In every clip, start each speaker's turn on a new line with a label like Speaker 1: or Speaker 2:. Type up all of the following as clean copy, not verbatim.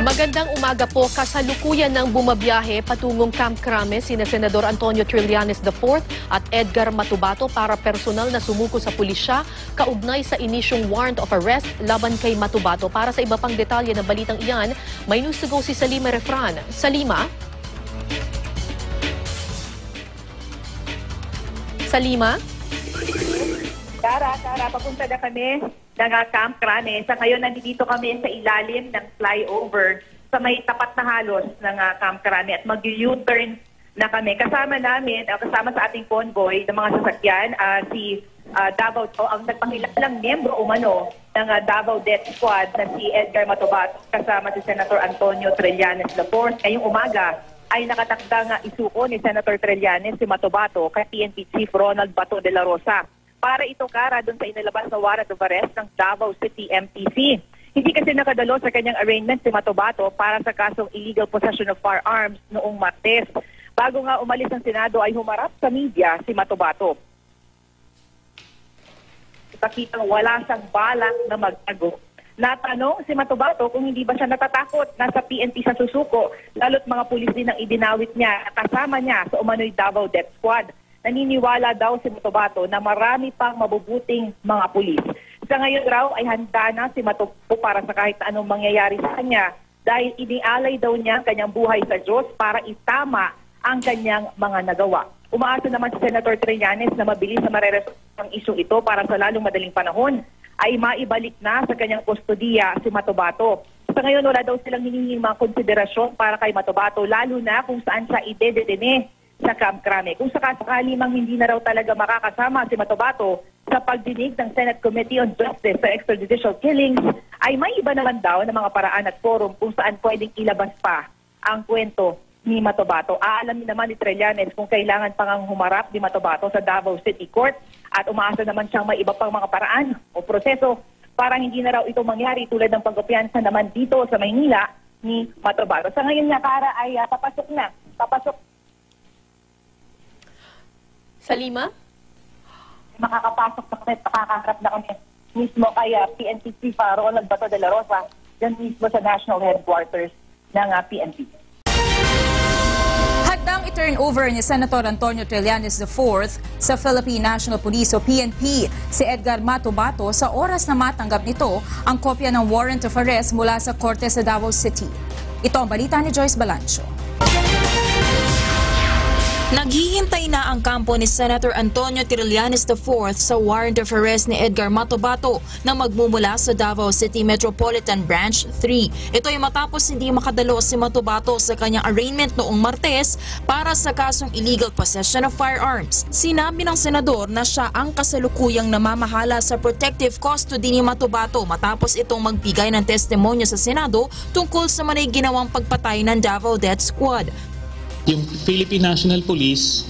Speaker 1: Magandang umaga po. Kasalukuyan ng bumabiyahe patungong Camp Crame sina Senador Antonio Trillanes IV at Edgar Matubato para personal na sumuko sa pulisya kaugnay sa inisyong warrant of arrest laban kay Matubato. Para sa iba pang detalye ng balitang iyan, may news to go si Salima Refran. Salima? Salima?
Speaker 2: Kara, papunta na kami ng Camp Crame. Sa ngayon, nandito kami sa ilalim ng flyover sa may tapat na halos ng Camp Crame at mag-U-turn na kami. Kasama sa ating convoy ng mga sasakyan, si Davao, ang nagpakilalang miyembro umano ng Davao Death Squad na si Edgar Matubato kasama si Senator Antonio Trillanes IV. Ngayong umaga ay nakatakdang isuko ni Senator Trillanes si Matubato kay PNP Chief Ronald Bato de la Rosa para ito kara doon sa inilabas na warrant of arrest ng Davao City MPC. Hindi kasi nakadalo sa kanyang arraignment si Matubato para sa kasong illegal possession of firearms noong Martes. Bago nga umalis ang Senado ay humarap sa media si Matubato. Ipakitang wala siyang balak na magtago. Natanong si Matubato kung hindi ba siya natatakot na sa PNP sa susuko, lalo't mga pulis din ang idinawit niya kasama niya sa umano'y Davao Death Squad. Naniniwala daw si Matubato na marami pang mabubuting mga pulis. Sa ngayon raw ay handa na si Matubato para sa kahit anong mangyayari sa kanya dahil inialay daw niya ang kanyang buhay sa Diyos para itama ang kanyang mga nagawa. Umaasa naman si Senator Trillanes na mabilis na mareresolve ang isyong ito para sa lalong madaling panahon ay maibalik na sa kanyang kustodiya si Matubato. Sa ngayon wala daw silang hinihinging mga konsiderasyon para kay Matubato lalo na kung saan siya idedetene sa Camp Crame. Kung sakasakali mang hindi na raw talaga makakasama si Matubato sa pagdinig ng Senate Committee on Justice sa extrajudicial killings, ay may iba naman daw na mga paraan at forum kung saan pwedeng ilabas pa ang kwento ni Matubato. Aalamin naman ni Trillanes kung kailangan pang humarap ni Matubato sa Davao City Court at umaasa naman siyang may iba pang mga paraan o proseso para hindi na raw ito mangyari tulad ng pagkumpiyansa naman dito sa Maynila ni Matubato. Sa ngayon nga, Kara, ay papasok
Speaker 1: Salima?
Speaker 2: Makakapasok na kami, makakaharap na kami mismo kay PNP Chief Ronald Bato de la Rosa, dyan mismo sa National Headquarters ng PNP.
Speaker 3: Handang i-turn over ni Senator Antonio Trillanes IV sa Philippine National Police o PNP si Edgar Matubato sa oras na matanggap nito ang kopya ng warrant of arrest mula sa korte sa Davao City. Ito ang balita ni Joyce Balancho.
Speaker 4: Naghihintay na ang kampo ni Senator Antonio Trillanes IV sa warrant of arrest ni Edgar Matubato na magmumula sa Davao City Metropolitan Branch 3. Ito ay matapos hindi makadalo si Matubato sa kanyang arraignment noong Martes para sa kasong illegal possession of firearms. Sinabi ng senador na siya ang kasalukuyang namamahala sa protective custody ni Matubato matapos itong magbigay ng testimonya sa Senado tungkol sa manay ginawang pagpatay ng Davao Death Squad.
Speaker 5: Yung Philippine National Police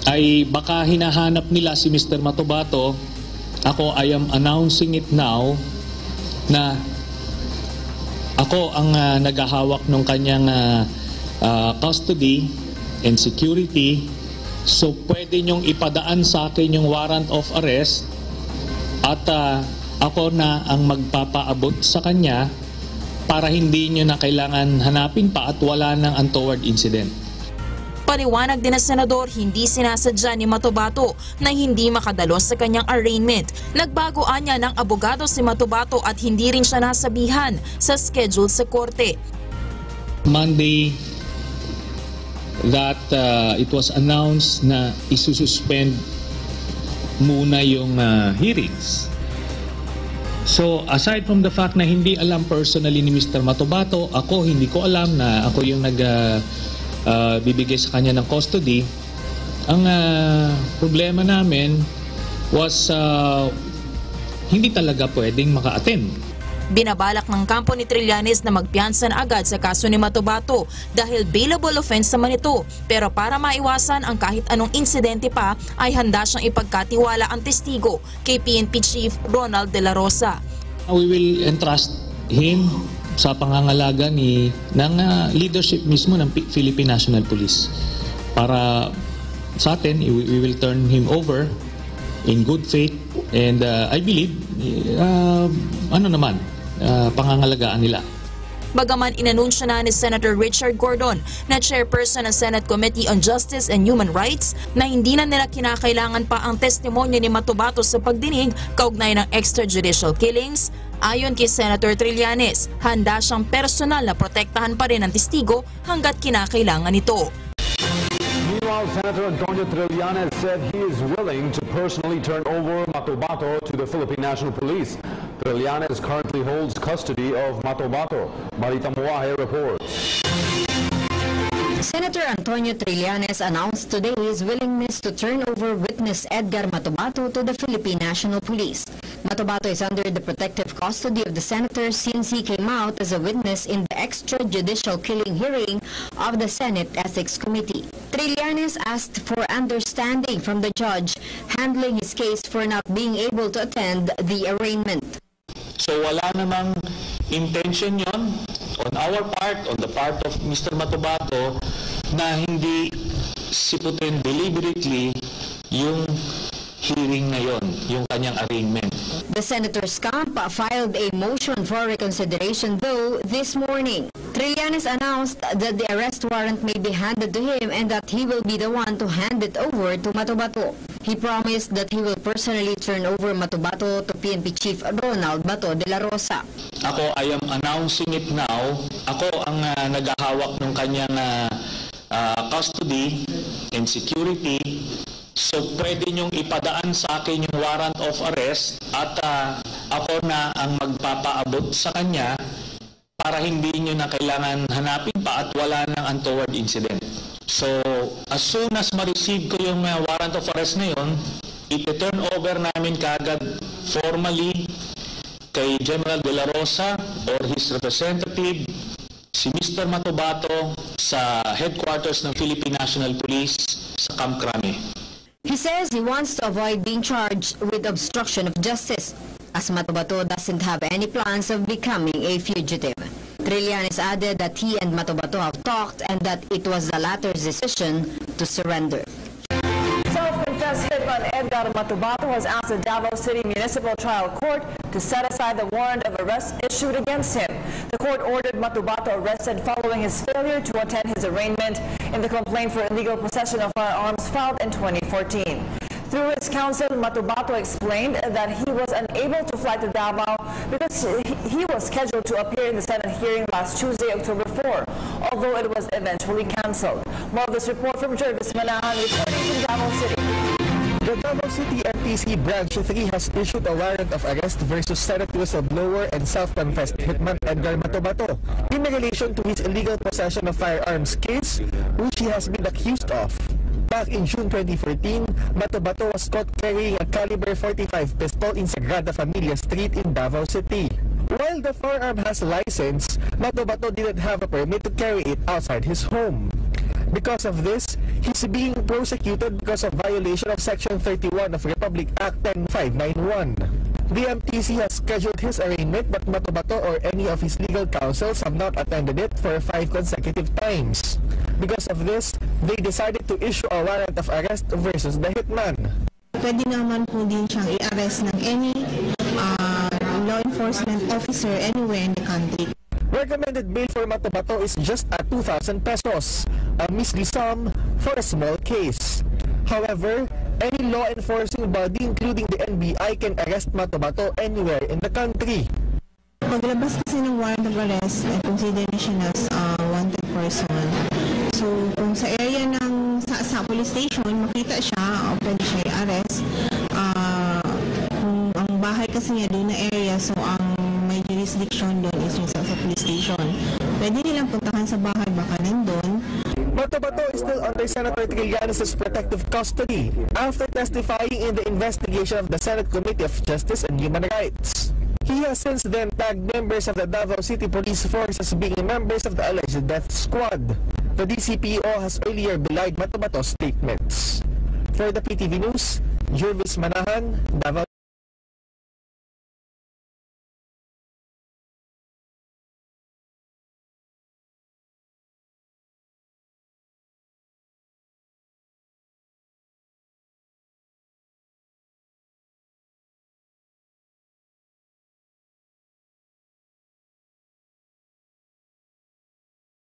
Speaker 5: ay baka hinahanap nila si Mr. Matubato. Ako, I am announcing it now na ako ang naghahawak ng kanyang custody and security. So pwede nyong ipadaan sa akin yung warrant of arrest at ako na ang magpapaabot sa kanya para hindi nyo na kailangan hanapin pa at wala ng untoward incident.
Speaker 4: Paliwanag din ng senador, hindi sinasadya ni Matubato na hindi makadalo sa kanyang arraignment. Nagbagoan niya ng abogado si Matubato at hindi rin siya nasabihan sa schedule sa korte.
Speaker 5: Monday that it was announced na isususpend muna yung hearings. So aside from the fact na hindi alam personally ni Mr. Matubato, ako hindi ko alam na ako yung bibigay sa kanya ng custody. Ang problema namin was hindi talaga pwedeng maka-attend.
Speaker 4: Binabalak ng kampo ni Trillanes na magpiyansa na agad sa kaso ni Matubato dahil bailable offense naman ito. Pero para maiwasan ang kahit anong insidente pa ay handa siyang ipagkatiwala ang testigo kay PNP Chief Ronald de la Rosa.
Speaker 5: We will entrust him sa pangangalaga ng leadership mismo ng Philippine National Police. Para sa atin, we will turn him over in good faith and I believe, pangangalagaan nila.
Speaker 4: Bagaman inanunsyo na ni Senator Richard Gordon na chairperson ng Senate Committee on Justice and Human Rights na hindi na nila kinakailangan pa ang testimonya ni Matubato sa pagdinig kaugnay ng extrajudicial killings, ayon kay Senator Trillanes, handa siyang personal na protektahan pa rin ang testigo hanggat kinakailangan ito.
Speaker 6: Meanwhile, Senator Antonio Trillanes said he is willing to personally turn over Matubato to the Philippine National Police. Trillanes currently holds custody of Matubato. Marita Muahe reports.
Speaker 7: Senator Antonio Trillanes announced today his willingness to turn over witness Edgar Matubato to the Philippine National Police. Matubato is under the protective custody of the senator since he came out as a witness in the extrajudicial killing hearing of the Senate Ethics Committee. Trillanes asked for understanding from the judge handling his case for not being able to attend the arraignment.
Speaker 5: So wala namang intention yon on our part, on the part of Mr. Matubato, na hindi siputin deliberately yung hearing na yon, yung kanyang arraignment.
Speaker 7: The senator's camp filed a motion for reconsideration though this morning. Trillanes announced that the arrest warrant may be handed to him and that he will be the one to hand it over to Matubato. He promised that he will personally turn over Matubato to PNP Chief Ronald Bato de la Rosa.
Speaker 5: Ako, I am announcing it now. Ako ang naghahawak ng kanyang custody and security. So pwede niyong ipadaan sa akin yung warrant of arrest at ako na ang magpapaabot sa kanya para hindi niyo na kailangan hanapin pa at wala nang untoward incident. So as soon as ma-receive ko yung warrant of arrest na yun, iti-turn over namin kaagad formally kay General De La Rosa or his representative, si Mr. Matubato sa headquarters ng Philippine National Police sa Camp Crame.
Speaker 7: He says he wants to avoid being charged with obstruction of justice, as Matubato doesn't have any plans of becoming a fugitive. Trillanes added that he and Matubato have talked and that it was the latter's decision to surrender.
Speaker 8: Self-confessed hitman Edgar Matubato has asked the Davao City Municipal Trial Court to set aside the warrant of arrest issued against him. The court ordered Matubato arrested following his failure to attend his arraignment in the complaint for illegal possession of firearms filed in 2014. Through his counsel, Matubato explained that he was unable to fly to Davao because he was scheduled to appear in the Senate hearing last Tuesday, October 4, although it was eventually cancelled. More of this report from Jervis Manahan, reporting from Davao City.
Speaker 9: The Davao City MTC Branch 3 has issued a warrant of arrest versus Senate whistleblower and self-confessed hitman Edgar Matubato in relation to his illegal possession of firearms case, which he has been accused of. Back in June 2014, Matubato was caught carrying a caliber .45 pistol in Sagrada Familia Street in Davao City. While the firearm has license, Matubato didn't have a permit to carry it outside his home. Because of this, he's being prosecuted because of violation of Section 31 of Republic Act 10591. The MTC has scheduled his arraignment, but Matubato or any of his legal counsels have not attended it for 5 consecutive times. Because of this, they decided to issue a warrant of arrest versus the hitman.
Speaker 10: Pwede naman po din siyang i-arrest ng any law enforcement officer anywhere in the country.
Speaker 9: Recommended bail for Matubato is just at 2,000 pesos, a measly sum for a small case. However, any law enforcing body including the NBI can arrest Matubato anywhere in the country.
Speaker 10: Paglabas kasi ng warrant of arrest, consider na siya as wanted person. So, kung sa area ng sa police station, makita siya, pwede siya i-arrest. Kung ang bahay kasi niya doon na area, so ang may jurisdiction doon is yung sa police station. Pwede nilang puntahan sa bahay, baka nandun.
Speaker 9: Matubato is still under Senator Trillanes' protective custody after testifying in the investigation of the Senate Committee of Justice and Human Rights. He has since then tagged members of the Davao City Police Force as being members of the alleged death squad. The DCPO has earlier belied Matubato's statements. For the PTV News, Jervis Manahan, Davao.